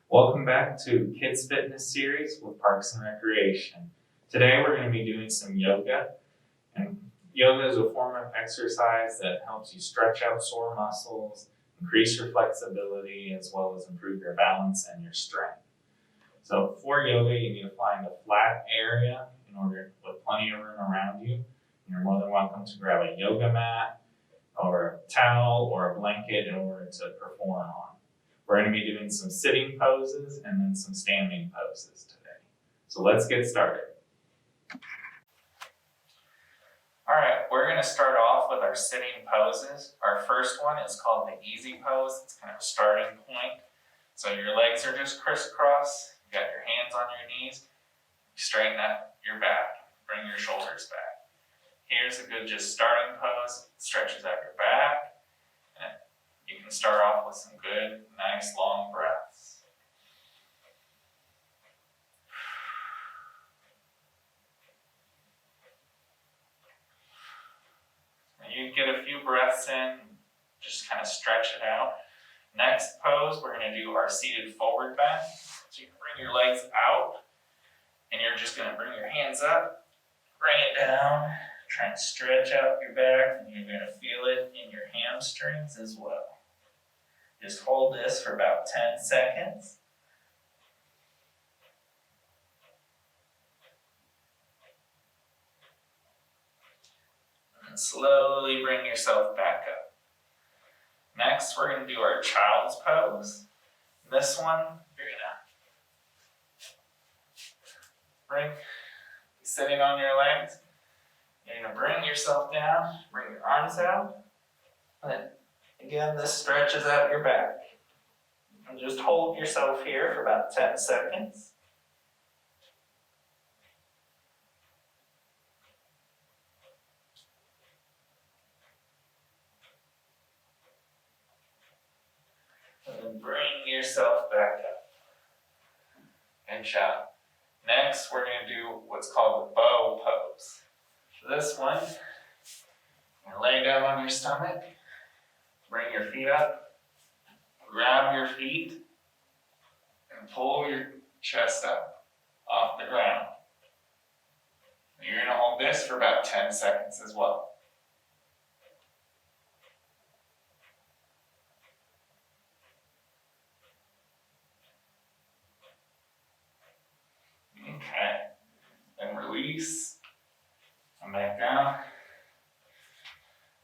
Welcome back to Kids Fitness Series with Parks and Recreation. Today we're going to be doing some yoga. And yoga is a form of exercise that helps you stretch out sore muscles, increase your flexibility, as well as improve your balance and your strength. So for yoga, you need to find a flat area with plenty of room around you. You're more than welcome to grab a yoga mat or a towel or a blanket in order to perform on. We're going to be doing some sitting poses and then some standing poses today. So let's get started. All right, we're going to start off with our sitting poses. Our first one is called the easy pose. It's kind of a starting point. So your legs are just crisscross. You got your hands on your knees. You straighten up your back. Bring your shoulders back. Here's a good just starting pose. It stretches out your back. And you can start off with some good, nice, long breaths. When you get a few breaths in, just kind of stretch it out. Next pose, we're going to do our seated forward bend. So you can bring your legs out, and you're just going to bring your hands up, bring it down, try and stretch out your back, and you're going to feel it in your hamstrings as well. Just hold this for about 10 seconds. And slowly bring yourself back up. Next, we're going to do our child's pose. This one, you're going to be sitting on your legs. You're going to bring yourself down, bring your arms out. And then, again, this stretches out your back. And just hold yourself here for about 10 seconds. And then bring yourself back up. Good job. Next, we're going to do what's called the bow pose. For this one, you lay down on your stomach, bring your feet up, grab your feet, and pull your chest up off the ground. You're going to hold this for about 10 seconds as well. Okay, then release, come back down.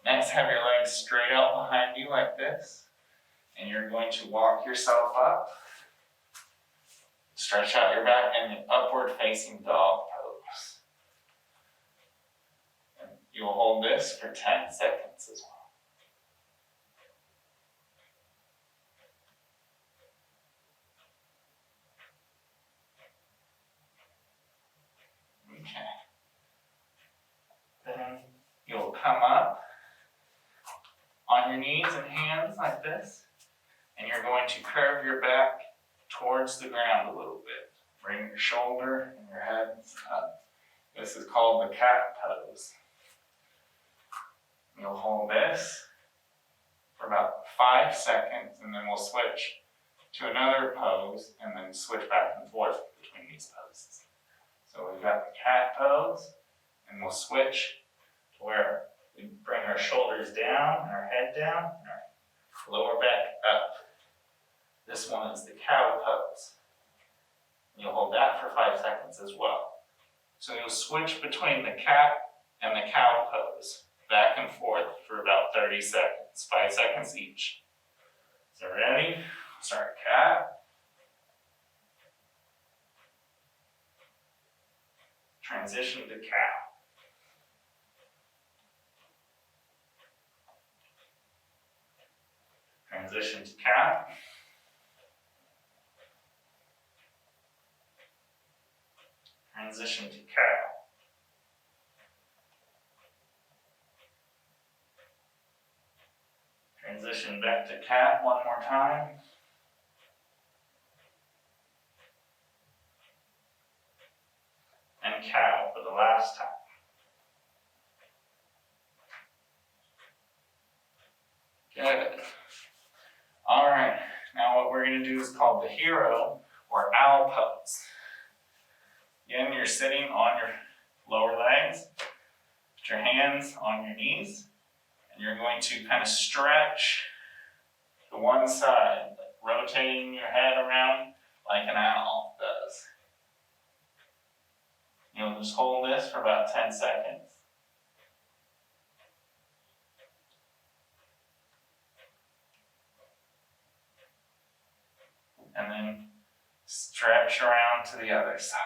Next, have your legs straight out behind you like this, and you're going to walk yourself up. Stretch out your back in the upward facing dog pose. And you will hold this for 10 seconds as well. Okay. Then you'll come up on your knees and hands like this, and you're going to curve your back towards the ground a little bit. Bring your shoulder and your head up. This is called the cat pose. You'll hold this for about 5 seconds, and then we'll switch to another pose and then switch back and forth between these poses. So we've got the cat pose, and we'll switch to where we bring our shoulders down and our head down and our lower back up. This one is the cow pose. You'll hold that for 5 seconds as well. So you'll switch between the cat and the cow pose, back and forth for about 30 seconds, 5 seconds each. So ready? Start cat. Transition to cow. Transition to cat. Transition to cow. Transition back to cat one more time. And cow for the last time. Good. All right, now what we're going to do is called the hero or owl pose. Again, you're sitting on your lower legs, put your hands on your knees, and you're going to kind of stretch to one side, rotating your head around like an owl does. You'll just hold this for about 10 seconds. And then stretch around to the other side.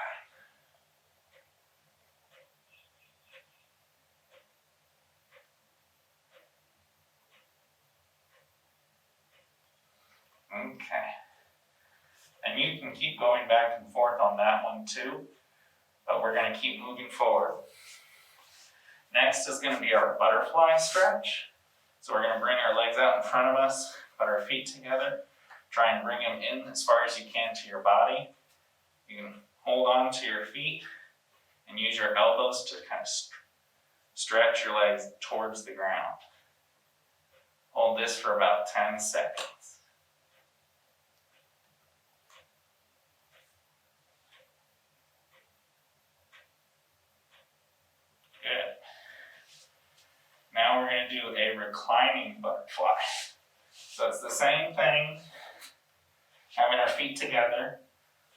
Okay. And you can keep going back and forth on that one too, but we're going to keep moving forward. Next is going to be our butterfly stretch. So we're going to bring our legs out in front of us, put our feet together, try and bring them in as far as you can to your body. You can hold on to your feet and use your elbows to kind of stretch your legs towards the ground. Hold this for about 10 seconds. Good. Now we're going to do a reclining butterfly. So it's the same thing, having our feet together,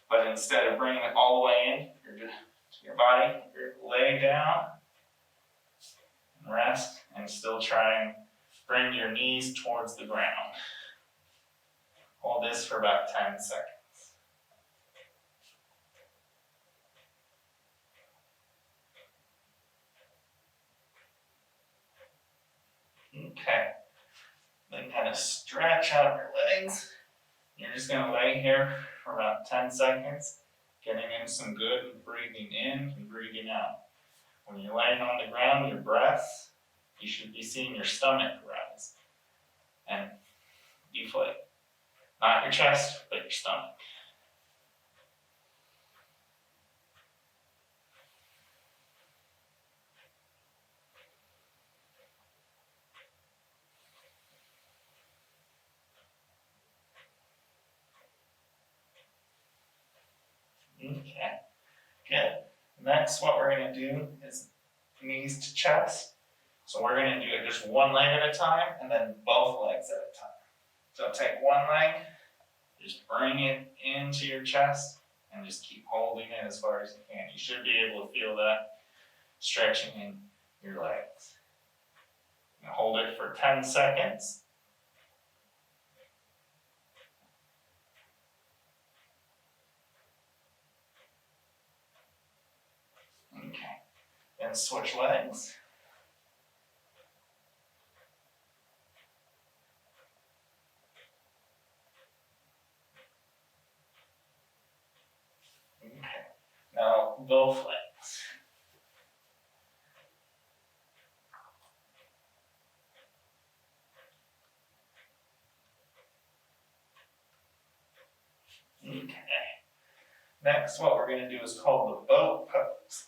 but instead of bringing it all the way in, you're just to your body, you're lay down, and rest, and still try and bring your knees towards the ground. Hold this for about 10 seconds. Okay. Then kind of stretch out your legs. You're just going to lay here for about 10 seconds, getting in some good breathing in and breathing out. When you're laying on the ground, your breath, you should be seeing your stomach rise and deflate. Not your chest, but your stomach. Okay, good. Next, what we're going to do is knees to chest. So we're going to do it just one leg at a time and then both legs at a time. So take one leg, just bring it into your chest and just keep holding it as far as you can. You should be able to feel that stretching in your legs. And hold it for 10 seconds. Okay, then switch legs. Okay, now both legs. Okay, next what we're going to do is called the boat pose.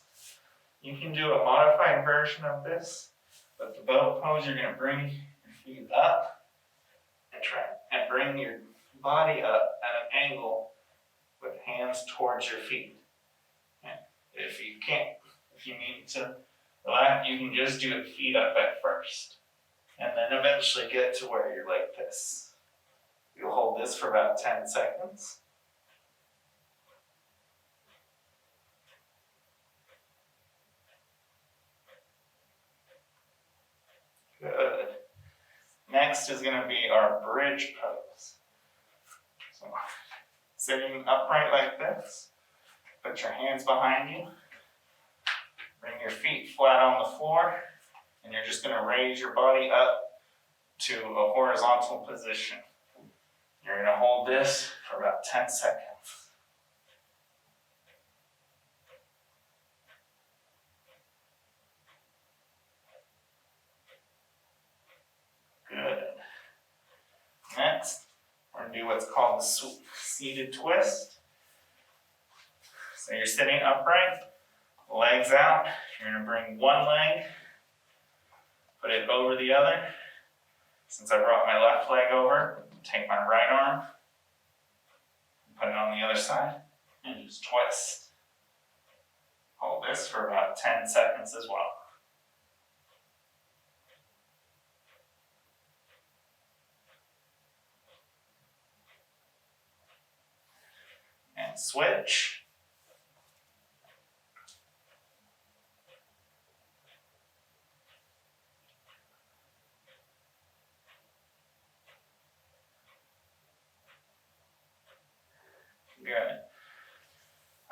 You can do a modified version of this, but the boat pose, you're going to bring your feet up and try and bring your body up at an angle with hands towards your feet. And if you can't, if you need to relax, you can just do it feet up at first, and then eventually get to where you're like this. You'll hold this for about 10 seconds. Good. Next is going to be our bridge pose. So, sitting upright like this, put your hands behind you, bring your feet flat on the floor, and you're just going to raise your body up to a horizontal position. You're going to hold this for about 10 seconds. Good. Next, we're going to do what's called the seated twist. So you're sitting upright, legs out. You're going to bring one leg, put it over the other. Since I brought my left leg over, take my right arm, Put it on the other side and just twist. Hold this for about 10 seconds as well. And switch. Good.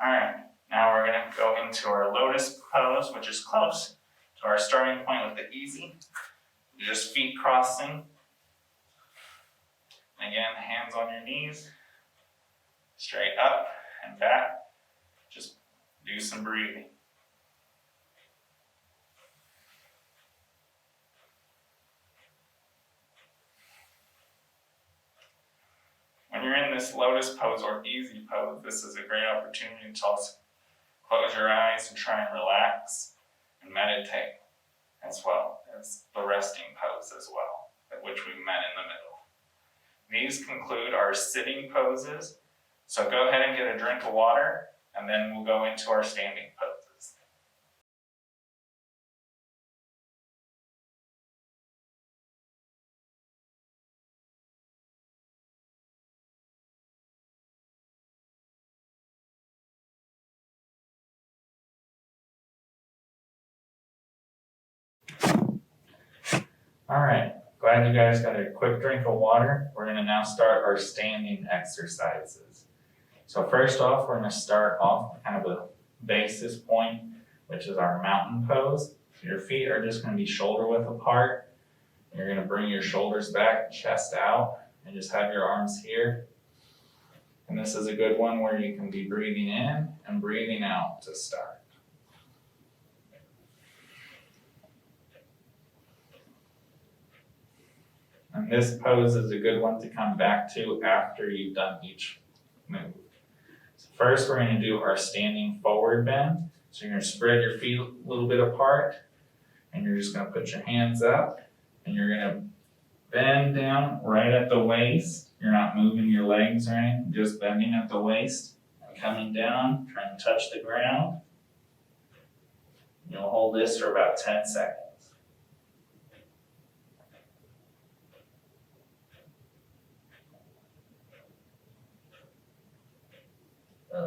All right, now we're gonna go into our lotus pose, which is close to our starting point with the easy. Just feet crossing. Again, hands on your knees, straight up and back. Just do some breathing. When you're in this lotus pose or easy pose, this is a great opportunity to also close your eyes and try and relax and meditate as well as the resting pose as well, which we met in the middle. These conclude our sitting poses. So go ahead and get a drink of water, and then we'll go into our standing poses. All right, glad you guys got a quick drink of water. We're gonna now start our standing exercises. So first off, we're gonna start off with kind of a basis point, which is our mountain pose. So your feet are just gonna be shoulder width apart. You're gonna bring your shoulders back, chest out, and just have your arms here. And this is a good one where you can be breathing in and breathing out to start. And this pose is a good one to come back to after you've done each move. So first, we're going to do our standing forward bend. So you're going to spread your feet a little bit apart, and you're just going to put your hands up, and you're going to bend down right at the waist. You're not moving your legs or anything, just bending at the waist and coming down, trying to touch the ground. You'll hold this for about 10 seconds.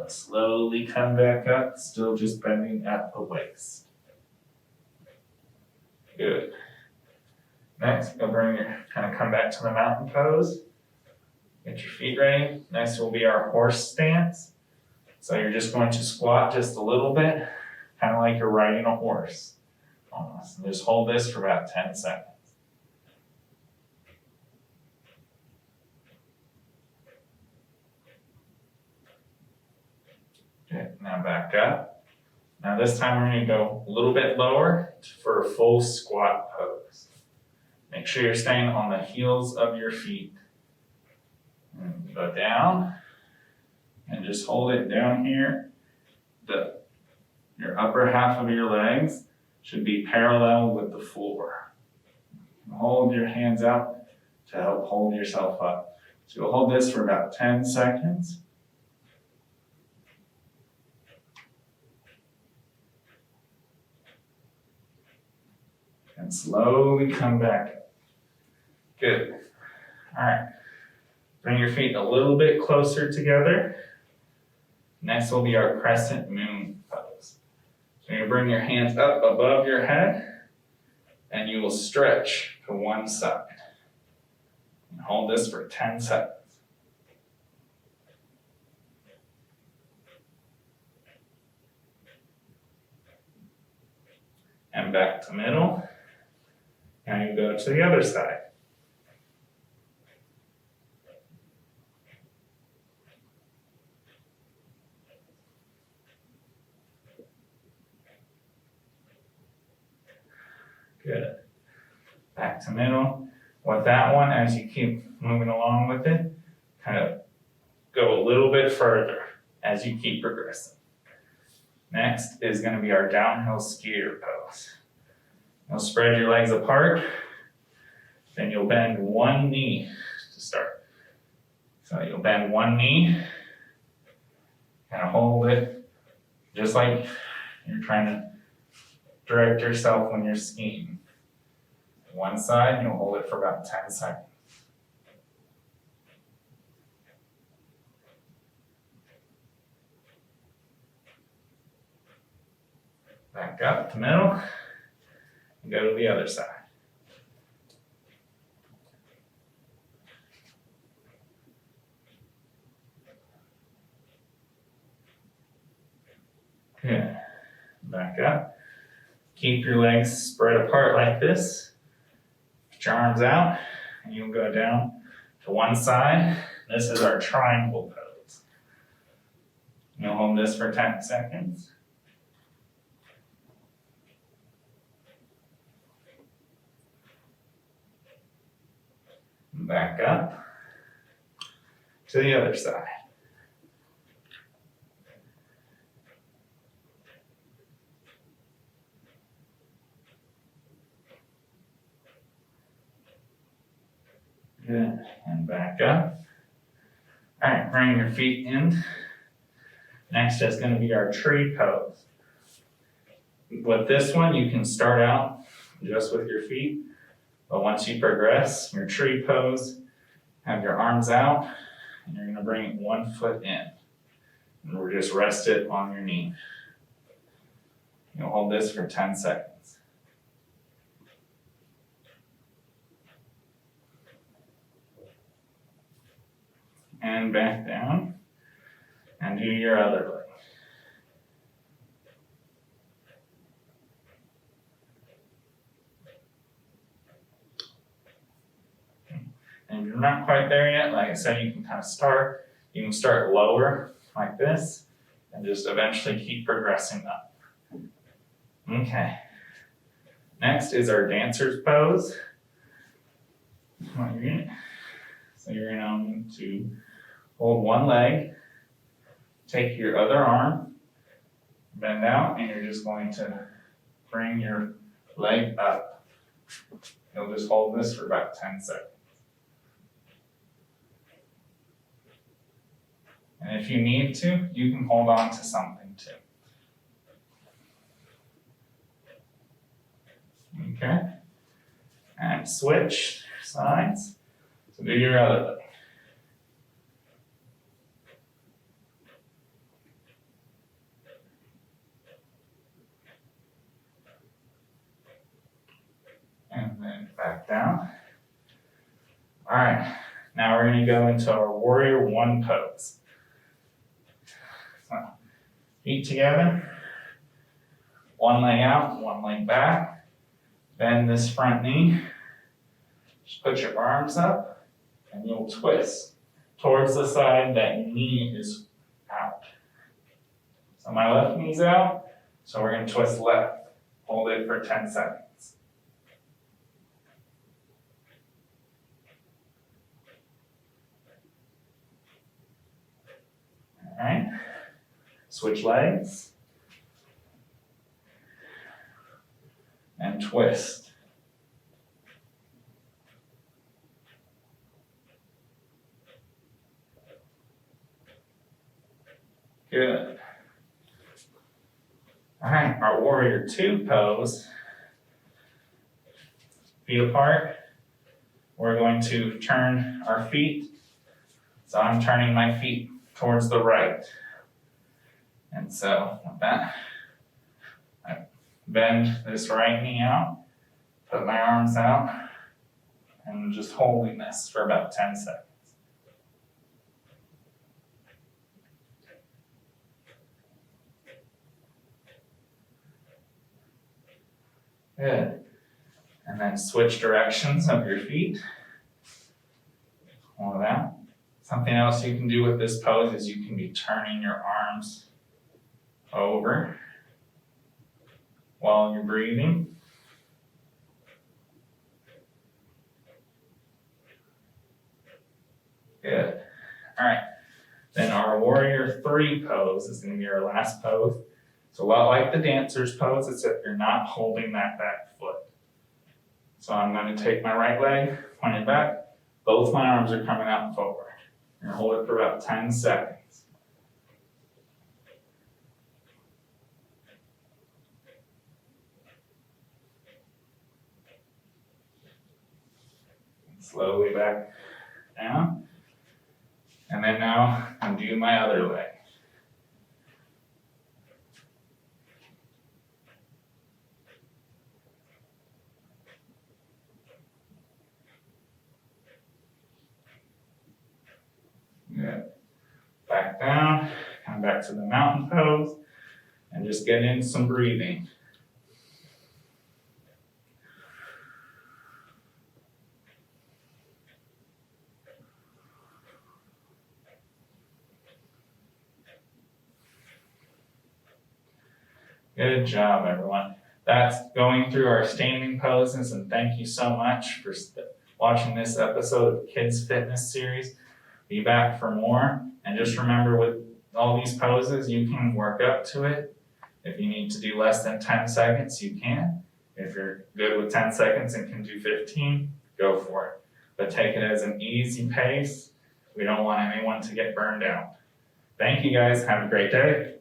Slowly come back up, still just bending at the waist. Good. Next, you'll kind of come back to the mountain pose. Get your feet ready. Next will be our horse stance. So you're just going to squat just a little bit, kind of like you're riding a horse. Almost. And just hold this for about 10 seconds. Okay, now back up. Now this time we're going to go a little bit lower for a full squat pose. Make sure you're staying on the heels of your feet. And go down and just hold it down here. Your upper half of your legs should be parallel with the floor. Hold your hands out to help hold yourself up. So you'll hold this for about 10 seconds. And slowly come back up. Good. All right. Bring your feet a little bit closer together. Next will be our crescent moon pose. So you bring your hands up above your head, and you will stretch to one side. And hold this for 10 seconds. And back to middle. Now you go to the other side. Good. Back to middle. With that one, as you keep moving along with it, kind of go a little bit further as you keep progressing. Next is going to be our downhill skier pose. You'll spread your legs apart, then you'll bend one knee to start. So you'll bend one knee, Kind of hold it, just like you're trying to direct yourself when you're skiing. One side, you'll hold it for about 10 seconds. Back up to middle, and go to the other side. Good. Back up. Keep your legs spread apart like this. Put your arms out, and you'll go down to one side. This is our triangle pose. You'll hold this for 10 seconds. Back up to the other side. Good, and back up. All right, bring your feet in. Next is going to be our tree pose. With this one, you can start out just with your feet, but once you progress, your tree pose, have your arms out, and you're going to bring one foot in. And we'll just rest it on your knee. You'll hold this for 10 seconds. And back down, and do your other leg. And if you're not quite there yet, like I said, you can kind of start. You can start lower, like this, and just eventually keep progressing up. Okay. Next is our dancer's pose. So you're going to hold one leg, take your other arm, bend out, and you're just going to bring your leg up. You'll just hold this for about 10 seconds. And if you need to, you can hold on to something too. Okay. And switch sides. So do your other leg. And then back down. All right, now we're going to go into our warrior one pose. So, feet together, one leg out, one leg back. Bend this front knee. Just put your arms up, and you'll twist towards the side that your knee is out. So my left knee's out, so we're going to twist left. Hold it for 10 seconds. All right, switch legs and twist. Good. All right, our warrior two pose. Feet apart. We're going to turn our feet. So I'm turning my feet towards the right. And so with that, I bend this right knee out, put my arms out, and just holding this for about 10 seconds. Good. And then switch directions of your feet. All of that. Something else you can do with this pose is you can be turning your arms over while you're breathing. Good. All right. Then our warrior three pose is going to be our last pose. It's a lot like the dancer's pose, except you're not holding that back foot. So I'm going to take my right leg, point it back. Both my arms are coming out forward. I'm going to hold it for about 10 seconds. Slowly back down. And then now I'm doing my other leg. Good. Back down, come back to the mountain pose, and just get in some breathing. Good job, everyone. That's going through our standing poses, and thank you so much for watching this episode of Kids Fitness Series. Be back for more, and just remember with all these poses, you can work up to it. If you need to do less than 10 seconds, you can. If you're good with 10 seconds and can do 15, go for it. But take it as an easy pace. We don't want anyone to get burned out. Thank you guys. Have a great day.